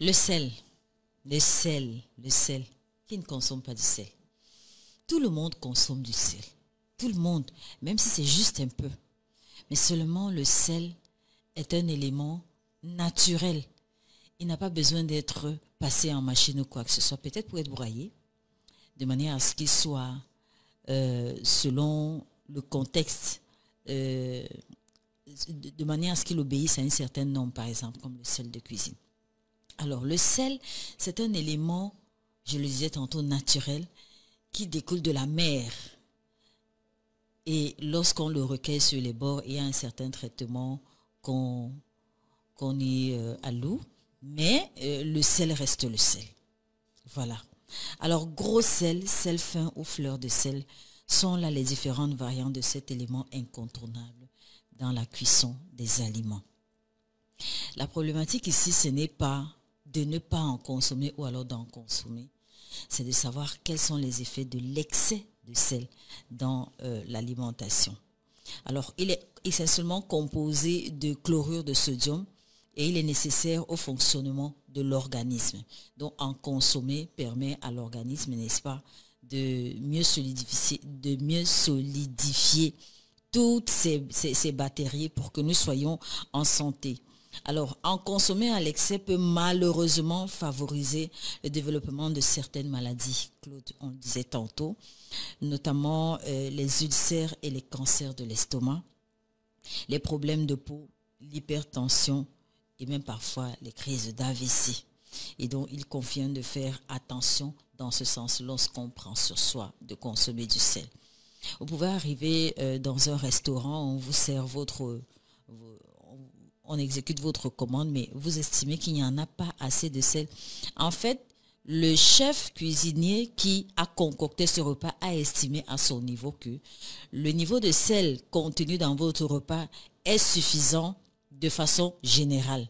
Le sel, le sel. Qui ne consomme pas du sel? Tout le monde consomme du sel. Tout le monde, même si c'est juste un peu. Mais seulement le sel est un élément naturel. Il n'a pas besoin d'être passé en machine ou quoi que ce soit. Peut-être pour être broyé, de manière à ce qu'il soit, selon le contexte, de manière à ce qu'il obéisse à une certaine norme, par exemple, comme le sel de cuisine. Alors, le sel, c'est un élément, je le disais tantôt, naturel, qui découle de la mer. Et lorsqu'on le recueille sur les bords, il y a un certain traitement qu'on y alloue, mais le sel reste le sel. Voilà. Alors, gros sel, sel fin ou fleur de sel sont là les différentes variantes de cet élément incontournable dans la cuisson des aliments. La problématique ici, ce n'est pas de ne pas en consommer ou alors d'en consommer. C'est de savoir quels sont les effets de l'excès de sel dans l'alimentation. Alors, il est essentiellement composé de chlorure de sodium et il est nécessaire au fonctionnement de l'organisme. Donc, en consommer permet à l'organisme, n'est-ce pas, de mieux solidifier toutes ces bactéries pour que nous soyons en santé. Alors, en consommer à l'excès peut malheureusement favoriser le développement de certaines maladies, Claude, on le disait tantôt, notamment les ulcères et les cancers de l'estomac, les problèmes de peau, l'hypertension et même parfois les crises d'AVC. Et donc, il convient de faire attention dans ce sens lorsqu'on prend sur soi de consommer du sel. Vous pouvez arriver dans un restaurant, on vous sert on exécute votre commande, mais vous estimez qu'il n'y en a pas assez de sel. En fait, le chef cuisinier qui a concocté ce repas a estimé à son niveau que le niveau de sel contenu dans votre repas est suffisant de façon générale.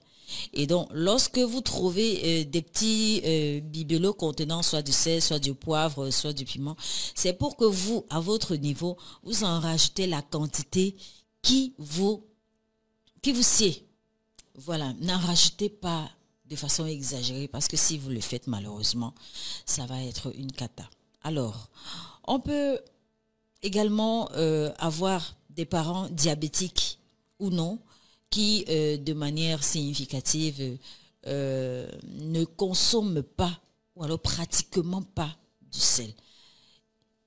Et donc, lorsque vous trouvez des petits bibelots contenant soit du sel, soit du poivre, soit du piment, c'est pour que vous, à votre niveau, vous en rajoutez la quantité qui vous sied. Voilà, n'en rajoutez pas de façon exagérée parce que si vous le faites, malheureusement, ça va être une cata. Alors, on peut également avoir des parents diabétiques ou non qui, de manière significative, ne consomment pas ou alors pratiquement pas du sel.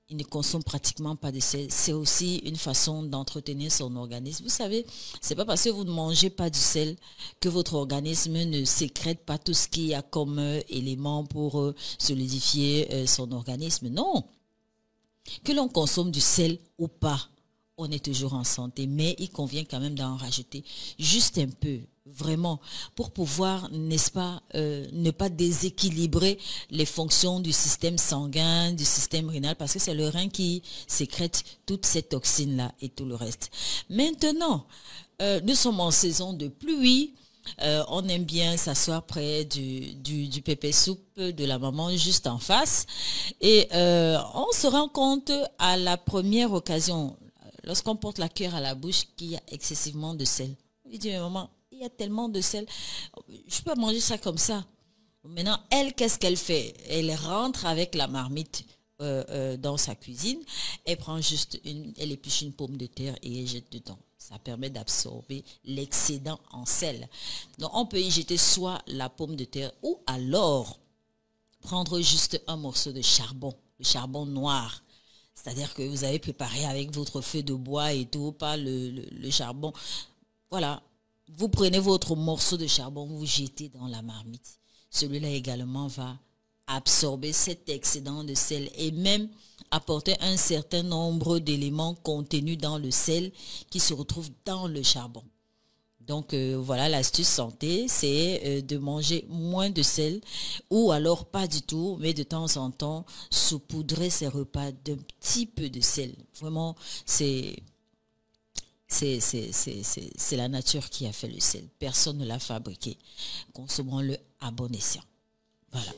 Ils ne consomment pratiquement pas de sel. C'est aussi une façon d'entretenir son organisme. Vous savez, c'est pas parce que vous ne mangez pas du sel que votre organisme ne sécrète pas tout ce qu'il y a comme élément pour solidifier son organisme. Non. Que l'on consomme du sel ou pas, on est toujours en santé, mais il convient quand même d'en rajouter juste un peu, vraiment, pour pouvoir, n'est-ce pas, ne pas déséquilibrer les fonctions du système sanguin, du système rénal, parce que c'est le rein qui sécrète toutes ces toxines-là et tout le reste. Maintenant, nous sommes en saison de pluie. On aime bien s'asseoir près du pépé soupe de la maman juste en face. Et on se rend compte à la première occasion, lorsqu'on porte la cuillère à la bouche, qu'il y a excessivement de sel. Il dit, mais maman, il y a tellement de sel, je peux pas manger ça comme ça. Maintenant, elle, qu'est-ce qu'elle fait? Elle rentre avec la marmite dans sa cuisine, elle prend juste elle épluche une pomme de terre et elle jette dedans. Ça permet d'absorber l'excédent en sel. Donc, on peut y jeter soit la pomme de terre ou alors prendre juste un morceau de charbon, le charbon noir. C'est-à-dire que vous avez préparé avec votre feu de bois et tout, pas le charbon. Voilà, vous prenez votre morceau de charbon, vous jetez dans la marmite. Celui-là également va absorber cet excédent de sel et même apporter un certain nombre d'éléments contenus dans le sel qui se retrouvent dans le charbon. Donc voilà, l'astuce santé, c'est de manger moins de sel ou alors pas du tout, mais de temps en temps saupoudrer ses repas d'un petit peu de sel. Vraiment, c'est la nature qui a fait le sel. Personne ne l'a fabriqué. Consommons-le à bon escient. Voilà.